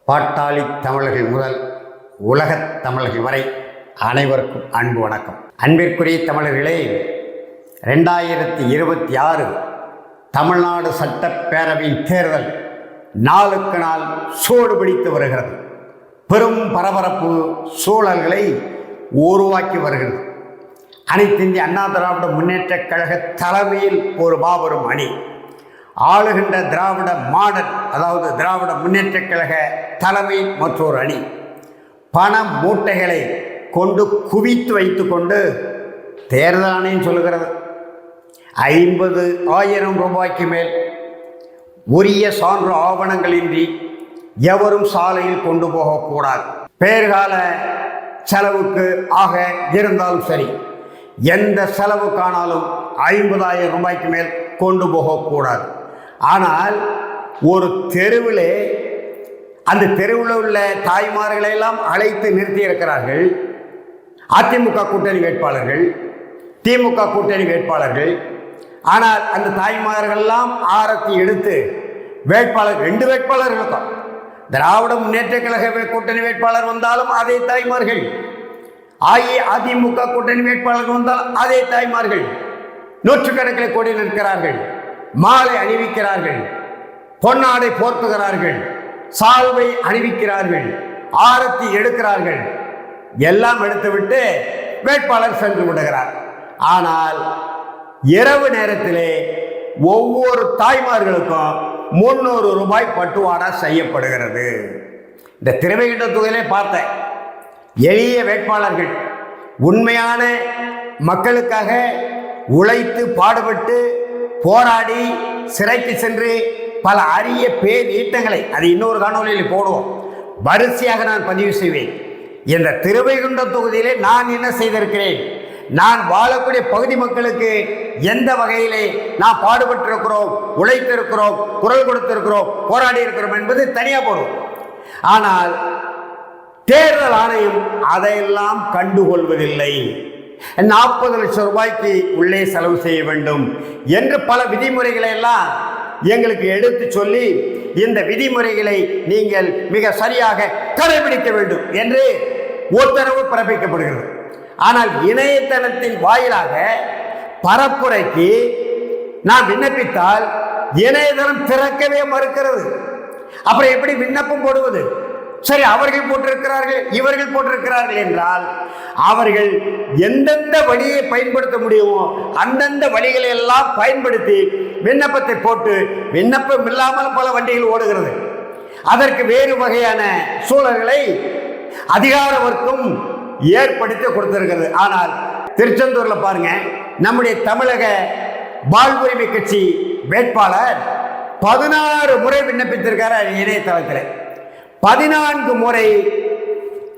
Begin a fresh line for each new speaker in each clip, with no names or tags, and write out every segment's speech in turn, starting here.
பாட்டாளி தமிழர்கள் முதல் உலகத் தமிழர்கள் வரை அனைவருக்கும் அன்பு வணக்கம். அன்பிற்குரிய தமிழர்களே, 2026 தமிழ்நாடு சட்டப்பேரவையின் தேர்தல் நாளுக்கு நாள் சூடு பிடித்து வருகிறது. பெரும் பரபரப்பு சூழல்களை உருவாக்கி வருகிறது. அனைத்திந்திய அண்ணா திராவிட முன்னேற்றக் கழக தலைமையில் ஒரு மாபெரும் அணி, ஆளுகின்ற திராவிட மாடல் அதாவது திராவிட முன்னேற்றக் கழக தலைமையில் மற்றொரு அணி பண மூட்டைகளை கொண்டு குவித்து வைத்து கொண்டு தேர்தல் ஆணையம் சொல்லுகிறது 50,000 ரூபாய்க்கு மேல் உரிய சான்று ஆவணங்களின்றி எவரும் சாலையில் கொண்டு போகக்கூடாது. பேர்கால செலவுக்கு ஆக இருந்தாலும் சரி, எந்த செலவுக்கானாலும் 50,000 ரூபாய்க்கு மேல் கொண்டு போகக்கூடாது. ஆனால் ஒரு தெருவிலே அந்த தெருவில் உள்ள தாய்மார்களை எல்லாம் அழைத்து நிறுத்தி இருக்கிறார்கள். அதிமுக கூட்டணி வேட்பாளர்கள், திமுக கூட்டணி வேட்பாளர்கள். ஆனால் அந்த தாய்மார்கள்லாம் ஆரத்தி எடுத்து வேட்பாளர் 2 வேட்பாளர்களுக்கும் திராவிட முன்னேற்ற கழக கூட்டணி வேட்பாளர் வந்தாலும் அதே தாய்மார்கள், அதிமுக கூட்டணி வேட்பாளர் வந்தால் அதே தாய்மார்கள் நூற்றுக்கணக்கில் கூடி நிற்கிறார்கள். மாலை அணிவிக்கிறார்கள், பொன்னாடை போர்த்துகிறார்கள், சால்வை அணிவிக்கிறார்கள், ஆரத்தி எடுக்கிறார்கள். எல்லாம் எடுத்துவிட்டு வேட்பாளர் சென்று விடுகிறார். ஆனால் இரவு நேரத்திலே ஒவ்வொரு தாய்மார்களுக்கும் 300 ரூபாய் பட்டுவாடா செய்யப்படுகிறது. இந்த திருவைகுண்ட தொகுதியிலே பார்த்தேன். எளிய வேட்பாளர்கள் உண்மையான மக்களுக்காக உழைத்து பாடுபட்டு போராடி சிறைக்கு சென்று பல அரிய பேர் ஈட்டங்களை அது இன்னொரு காணொலியில் போடுவோம், வரிசையாக நான் பதிவு செய்வேன். இந்த திருவைகுண்ட தொகுதியிலே நான் என்ன செய்திருக்கிறேன், நான் வாழக்கூடிய பகுதி மக்களுக்கு எந்த வகையிலே நான் பாடுபட்டிருக்கிறோம், உழைத்திருக்கிறோம், குரல் கொடுத்திருக்கிறோம், போராடி இருக்கிறோம் என்பது தனியாக போடுவோம். ஆனால் தேர்தல் ஆணையம் அதையெல்லாம் கண்டுகொள்வதில்லை. 40 லட்சம் ரூபாய்க்கு உள்ளே செலவு செய்ய வேண்டும் என்று பல விதிமுறைகளை எல்லாம் எங்களுக்கு எடுத்து சொல்லி, இந்த விதிமுறைகளை நீங்கள் மிக சரியாக கடைபிடிக்க வேண்டும் என்று உத்தரவு பிறப்பிக்கப்படுகிறது. ஆனால் இணையதளத்தின் வாயிலாக பரப்புரைக்கு நான் விண்ணப்பித்தால் இணையதளம் திறக்கவே மறுக்கிறது. அப்புறம் எப்படி விண்ணப்பம் போடுவது? சரி, அவர்கள் போட்டிருக்கிறார்கள், இவர்கள் போட்டிருக்கிறார்கள் என்றால் அவர்கள் எந்தெந்த வழியை பயன்படுத்த முடியுமோ அந்தந்த வழிகளை எல்லாம் பயன்படுத்தி விண்ணப்பத்தை போட்டு விண்ணப்பம் இல்லாமல் பல வண்டிகள் ஓடுகிறது. அதற்கு வேறு வகையான சூழல்களை அதிகார வர்க்கம் ஏற்படுத்தி கொடுத்திருக்கிறது. ஆனால் திருச்செந்தூர்ல பாருங்க, நம்முடைய தமிழக வாழ்வுரிமை கட்சி வேட்பாளர் 16 முறை விண்ணப்பித்திருக்கார் இணையதளத்தில். 14 முறை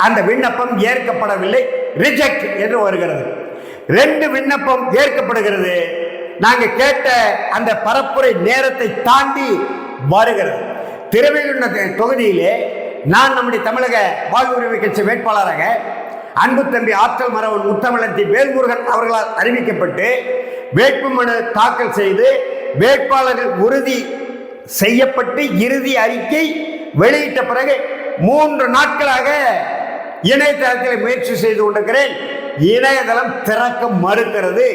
அந்த விண்ணப்பம் ஏற்கப்படவில்லை, ரிஜெக்ட் என்று வருகிறது. 2 விண்ணப்பம் ஏற்கப்படுகிறது. நாங்கள் கேட்ட அந்த பரப்புரை நேரத்தை தாண்டி வருகிறது. திருவைகுண்ட தொகுதியிலே நான் நம்முடைய தமிழக வாழ்வுரிமை கட்சி வேட்பாளராக அன்பு தம்பி ஆற்றல் மரவன் முத்தமிழத்தி வேல்முருகன் அவர்களால் அறிவிக்கப்பட்டு வேட்புமனு தாக்கல் செய்து வேட்பாளர்கள் உறுதி செய்யப்பட்டு இறுதி அறிக்கை வெளியிட்ட பிறகு 3 நாட்களாக இணையதளத்தில் முயற்சி செய்து கொண்டிருக்கிறேன். இணையதளம் திறக்க மறுக்கிறது.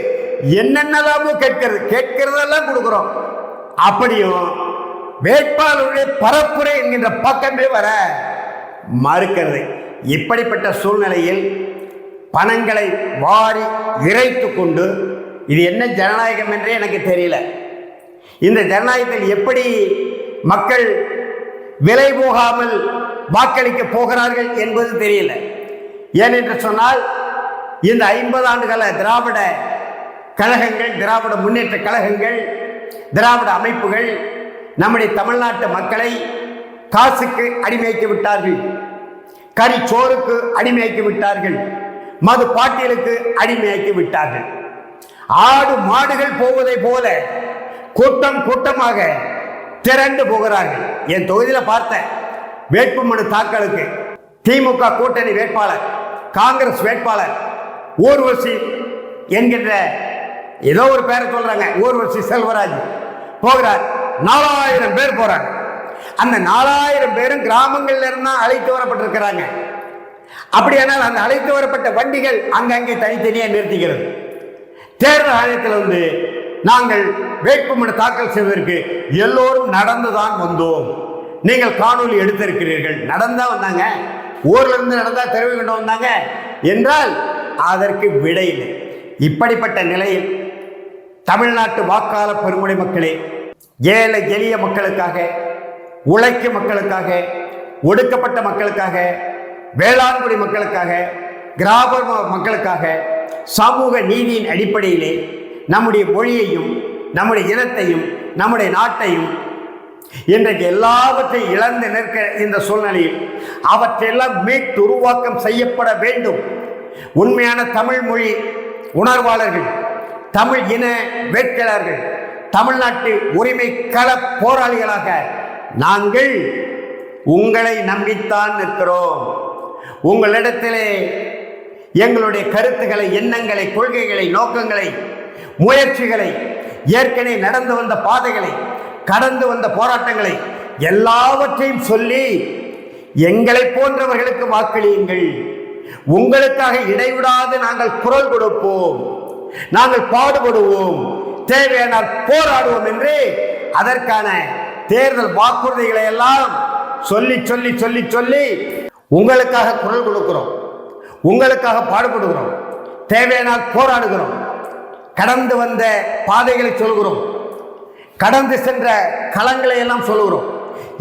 என்னென்னலாமோ கேட்கிறதெல்லாம் கொடுக்கிறோம். அப்படியும் வேட்பாளருடைய பரப்புரை என்கின்ற பக்கமே வர மறுக்கிறது. இப்படிப்பட்ட சூழ்நிலையில் பணங்களை வாரி இறைத்து கொண்டு இது என்ன ஜனநாயகம் என்றே எனக்கு தெரியல. இந்த ஜனநாயகத்தில் எப்படி மக்கள் விலை போகாமல் வாக்களிக்க போகிறார்கள் என்பது தெரியல. ஏனென்று சொன்னால் இந்த 50 ஆண்டுகால திராவிட கழகங்கள், திராவிட முன்னேற்ற கழகங்கள், திராவிட அமைப்புகள் நம்முடைய தமிழ்நாட்டு மக்களை காசுக்கு அடிமையாக்கி விட்டார்கள், கறிச்சோறுக்கு அடிமையாக்கி விட்டார்கள், மது பாட்டியலுக்கு அடிமையாக்கி விட்டார்கள். ஆடு மாடுகள் போவதை போல கூட்டம் கூட்டமாக திரண்டு போகிறார்கள். என் தொகுதியில் பார்த்தேன், வேட்புமனு தாக்கலுக்கு திமுக கூட்டணி வேட்பாளர், காங்கிரஸ் வேட்பாளர் ஊர்வசி என்கின்ற ஏதோ ஒரு பேரை சொல்றாங்க, ஊர்வசி செல்வராஜ் போகிறார். 4000 பேர் போறாங்க. அந்த 4000 பேரும் கிராமங்கள்ல இருந்தா அழைத்து வரப்பட்டிருக்கிறாங்க. அப்படியானால் அந்த அழைத்து வரப்பட்ட வண்டிகள் அங்கங்கே தனித்தனியாக நிறுத்திக்கிறது. தேர்தல் ஆணையத்தில் நாங்கள் வேட்புமனு தாக்கல் செய்வதற்கு எல்லோரும் நடந்துதான் வந்தோம். நீங்கள் காணொலி எடுத்திருக்கிறீர்கள். நடந்தா வந்தாங்க, ஊர்ல இருந்து நடந்தா தெருவு கொண்டு வந்தாங்க என்றால் அதற்கு விடை இல்லை. இப்படிப்பட்ட நிலையில் தமிழ்நாட்டு வாக்காளர் பெருங்குடி மக்களே, ஏழை எளிய மக்களுக்காக, உழைக்கும் மக்களுக்காக, ஒடுக்கப்பட்ட மக்களுக்காக, வேளாண்குடி மக்களுக்காக, கிராம மக்களுக்காக, சமூக நீதியின் அடிப்படையிலே நம்முடைய மொழியையும் நம்முடைய இனத்தையும் நம்முடைய நாட்டையும் இன்றைக்கு எல்லாவற்றையும் இழந்து நிற்க இந்த சூழ்நிலையில் அவற்றையெல்லாம் மீட்டு உருவாக்கம் செய்யப்பட வேண்டும். உண்மையான தமிழ் மொழி உணர்வாளர்கள், தமிழ் இன வேட்கையாளர்கள், தமிழ்நாட்டு உரிமை கள போராளிகளாக நாங்கள் உங்களை நம்பித்தான் நிற்கிறோம். உங்களிடத்திலே எங்களுடைய கருத்துக்களை, எண்ணங்களை, கொள்கைகளை, நோக்கங்களை, முயற்சிகளை, ஏற்கனவே நடந்து வந்த பாதைகளை, கடந்து வந்த போராட்டங்களை எல்லாவற்றையும் சொல்லி எங்களை போன்றவர்களுக்கு வாக்களியுங்கள். உங்களுக்காக இடைவிடாது நாங்கள் குரல் கொடுப்போம், நாங்கள் பாடுபடுவோம், தேவையானால் போராடுவோம் என்று அதற்கான தேர்தல் வாக்குறுதிகளை எல்லாம் சொல்லி சொல்லி சொல்லி சொல்லி உங்களுக்காக குரல் கொடுக்கிறோம், உங்களுக்காக பாடுபடுகிறோம், தேவையானால் போராடுகிறோம், கடந்து வந்த பாதைகளை சொல்கிறோம், கடந்து சென்ற களங்களை எல்லாம் சொல்கிறோம்.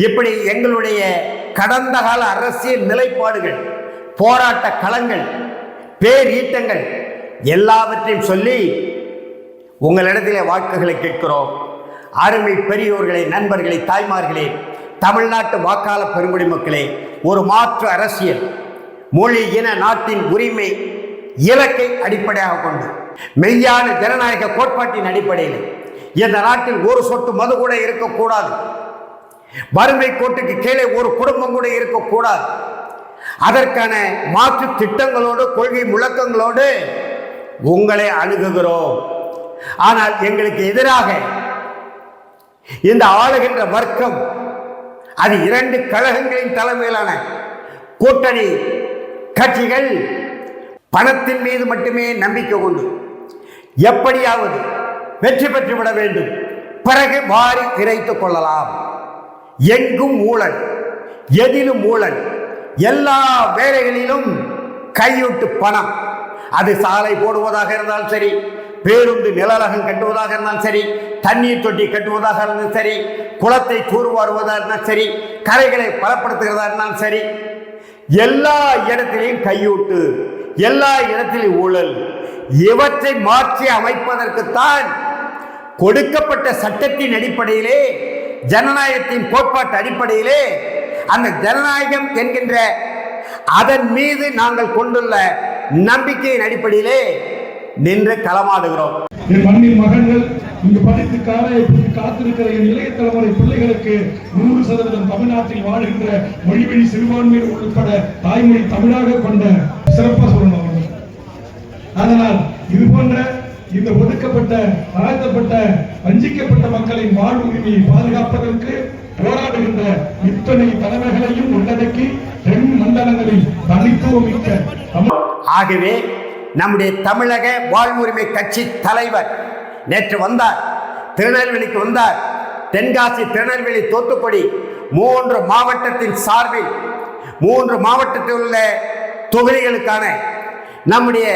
இப்படி எங்களுடைய கடந்த கால அரசியல் நிலைப்பாடுகள், போராட்ட களங்கள், பேரீட்டங்கள் எல்லாவற்றையும் சொல்லி உங்களிடத்திலே வாக்குகளை கேட்கிறோம். அருமை பெரியோர்களே, நண்பர்களே, தாய்மார்களே, தமிழ்நாட்டு வாக்காளர் பெருங்குடி மக்களே, ஒரு மாற்று அரசியல், மொழி இன நாட்டின் உரிமை இலக்கை அடிப்படையாக கொண்டு மெய்யான ஜனநாயக கோட்பாட்டின் அடிப்படையில் இந்த நாட்டில் ஒரு சொட்டு மது கூட இருக்கக்கூடாது, வறுமை கோட்டுக்கு கீழே ஒரு குடும்பம் கூட இருக்கக்கூடாது. அதற்கான மாற்று திட்டங்களோடு, கொள்கை முழக்கங்களோடு உங்களை அணுகுகிறோம். ஆனால் எங்களுக்கு எதிராக இந்த ஆளுகின்ற வர்க்கம், அது 2 கழகங்களின் தலைமையிலான கூட்டணி கட்சிகள் பணத்தின் மீது மட்டுமே நம்பிக்கை கொண்டு எப்படியாவது வெற்றி பெற்றுவிட வேண்டும், பிறகு வாரி இறைத்துக் கொள்ளலாம். எங்கும் ஊழல், எதிலும் ஊழல், எல்லா வேலைகளிலும் கையூட்டு பணம். அது சாலை போடுவதாக இருந்தாலும் சரி, பேருந்து நிழலகம் கட்டுவதாக இருந்தாலும் சரி, தண்ணீர் தொட்டி கட்டுவதாக இருந்தாலும் சரி, குளத்தை தூர்வாருவதாக இருந்தாலும் சரி, கரைகளை பலப்படுத்துகிறதா இருந்தாலும் சரி, எல்லா இடத்திலையும் கையூட்டு, எல்லா இடத்திலும் ஊழல். இவற்றை மாற்றி அமைப்பதற்குத்தான் கொடுக்கப்பட்ட சட்டத்தின் அடிப்படையிலே, ஜனநாயகத்தின் கோட்பாட்டு அடிப்படையிலே, அந்த ஜனநாயகம் என்கின்ற அதன் மீது நாங்கள் கொண்டுள்ள நம்பிக்கையின் அடிப்படையிலே நின்று களமாடுகிறோம்.
என் மண்ணின் மகன்கள் இங்கு படித்து காத்திருக்கிற என் இளைய தலைமுறை பிள்ளைகளுக்கு 100% தமிழ்நாட்டில் வாழ்கின்ற மொழிவழி சிறுபான்மையினர் உட்பட தாய்மொழி தமிழாக கொண்ட சிறப்பாக சொல்லணும். அதனால் இது போன்ற இந்த ஒடுக்கப்பட்ட, தாழ்த்தப்பட்ட, வஞ்சிக்கப்பட்ட மக்களின் வாழ்வு உரிமையை பாதுகாப்பதற்கு போராடுகின்ற இத்தனை தலைவர்களையும் உள்ளடக்கி தென் மண்டலங்களில் தனித்துவமிக்க.
ஆகவே நம்முடைய தமிழக வாழ்வுரிமை கட்சி தலைவர் நேற்று வந்தார், திருநெல்வேலிக்கு வந்தார். தென்காசி, திருநெல்வேலி, தூத்துக்குடி 3 மாவட்டத்தின் சார்பில் 3 மாவட்டத்தில் உள்ள தொகுதிகளுக்கான நம்முடைய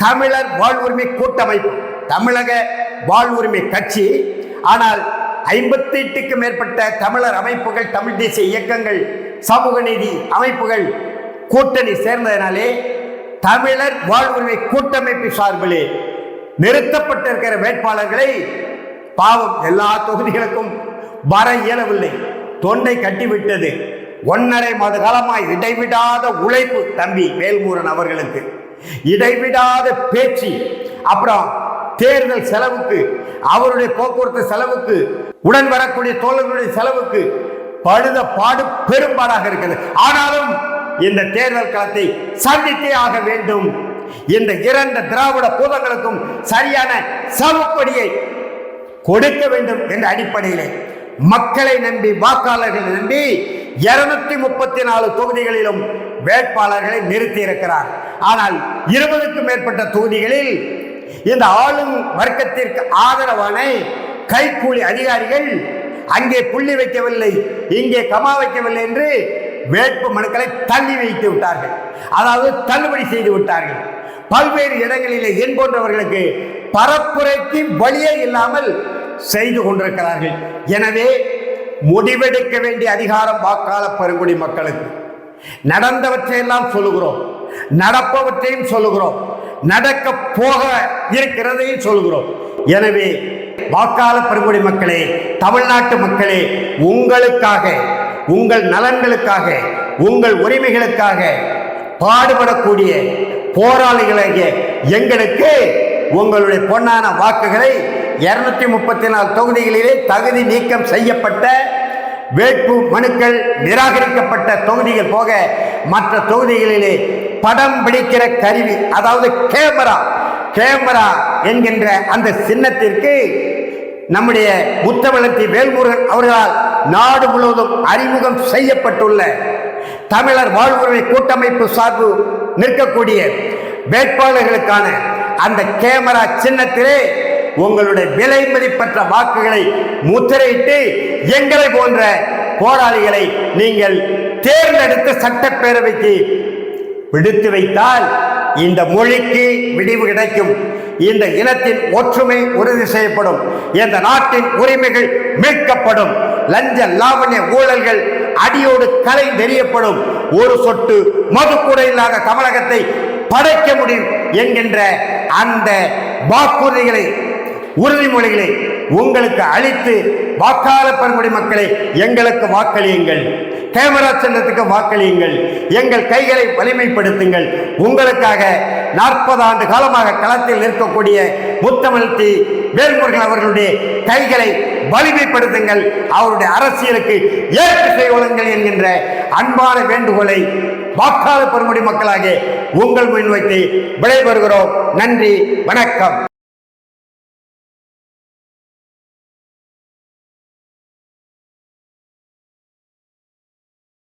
தமிழர் வாழ்வுரிமை கூட்டமைப்பு, தமிழக வாழ்வுரிமை கட்சி, ஆனால் 58க்கும் மேற்பட்ட தமிழர் அமைப்புகள், தமிழ் தேசிய இயக்கங்கள், சமூக நீதி அமைப்புகள் கூட்டணி சேர்ந்ததினாலே தமிழர் வாழ்வுரிமை கூட்டமைப்பு சார்பிலே நிறுத்தப்பட்டிருக்கிற வேட்பாளர்களை பாவம் எல்லா தொகுதிகளுக்கும் வர இயலவில்லை, தொண்டை கட்டிவிட்டது. 1.5 மாத காலமாய் இடைவிடாத உழைப்பு தம்பி வேல்முருகன் அவர்களுக்கு, இடைவிடாத பேச்சு, அப்புறம் தேர்தல் செலவுக்கு, அவருடைய போக்குவரத்து செலவுக்கு, உடன் வரக்கூடிய தோழர்களுடைய செலவுக்கு படுத பாடு பெரும்பாடாக இருக்கிறது. ஆனாலும் இந்த தேர்தல் களத்தை சந்தித்தே ஆக வேண்டும். இந்த 2 திராவிட பூதங்களுக்கும் சரியான சமப்படியை கொடுக்க வேண்டும் என்ற அடிப்படையிலே மக்களை நம்பி, வாக்காளர்களை நம்பி 234 தொகுதிகளிலும் வேட்பாளர்களை நிறுத்தி இருக்கிறார். ஆனால் 20க்கும் மேற்பட்ட தொகுதிகளில் இந்த ஆளும் வர்க்கத்திற்கு ஆதரவான கைக்கூலி அதிகாரிகள் அங்கே புள்ளி வைக்கவில்லை, இங்கே கமா வைக்கவில்லை என்று வேட்பு மனுக்களை தள்ளி வைத்து விட்டார்கள். அதாவது தள்ளுபடி செய்து விட்டார்கள். பல்வேறு இடங்களிலே என் போன்றவர்களுக்கு பரப்புரைக்கு வழியே இல்லாமல் செய்து கொண்டிருக்கிறார்கள். எனவே முடிவெடுக்க வேண்டிய அதிகாரம் வாக்காளர் பெருங்குடி மக்களுக்கு. நடந்தவற்றையெல்லாம் சொல்லுகிறோம், நடப்பவற்றையும் சொல்லுகிறோம், நடக்க போக இருக்கிறதையும் சொல்லுகிறோம். எனவே வாக்காளர் பெருங்குடி மக்களே, தமிழ்நாட்டு மக்களே, உங்களுக்காக, உங்கள் நலன்களுக்காக, உங்கள் உரிமைகளுக்காக பாடுபடக்கூடிய போராளிகளாகிய எங்களுக்கு உங்களுடைய பொன்னான வாக்குகளை 234 தொகுதிகளிலே தகுதி நீக்கம் செய்யப்பட்ட வேட்பு மனுக்கள் நிராகரிக்கப்பட்ட தொகுதிகள் போக மற்ற தொகுதிகளிலே படம் பிடிக்கிற கருவி, அதாவது கேமரா என்கின்ற அந்த சின்னத்திற்கு நம்முடைய முத்தமிழத்தி வேல்முருகன் அவர்களால் நாடு முழுவதும் அறிமுகம் செய்யப்பட்டுள்ள தமிழர் வாழ்வுரிமை கூட்டமைப்பு சார்பு நிற்கக்கூடிய வேட்பாளர்களுக்கான அந்த கேமரா சின்னத்திலே உங்களுடைய விலை மதிப்பற்ற வாக்குகளை முத்திரையிட்டு எங்களை போன்ற போராளிகளை நீங்கள் தேர்ந்தெடுத்த சட்டப்பேரவைக்கு விடுத்து வைத்தால் இந்த மொழிக்கு விடிவு கிடைக்கும், இந்த இனத்தின் ஒற்றுமை உறுதி செய்யப்படும், இந்த நாட்டின் உரிமைகள் மீட்கப்படும், லஞ்ச லாவண்ய ஊழல்கள் அடியோடு கலை தெரியப்படும், ஒரு சொட்டு மது கூட இல்லாத தமிழகத்தை படைக்க முடியும் என்கின்ற அந்த வாக்குறுதிகளை, உறுதிமொழிகளை உங்களுக்கு அளித்து வாக்காளர் பெருங்குடி மக்களை எங்களுக்கு வாக்களியுங்கள், கேமரா சின்னத்துக்கு வாக்களியுங்கள், எங்கள் கைகளை வலிமைப்படுத்துங்கள். உங்களுக்காக 40 ஆண்டு காலமாக களத்தில் நிற்கக்கூடிய முத்தமிழத்தி வேல்முருகன் அவர்களுடைய கைகளை வலிமைப்படுத்துங்கள், அவருடைய அரசியலுக்கு ஏற்பு செய்வதுங்கள் என்கின்ற அன்பான வேண்டுகோளை வாக்காளர் பெருங்குடி மக்களாக உங்கள் முன்வைத்து விடைபெறுகிறோம். நன்றி, வணக்கம்.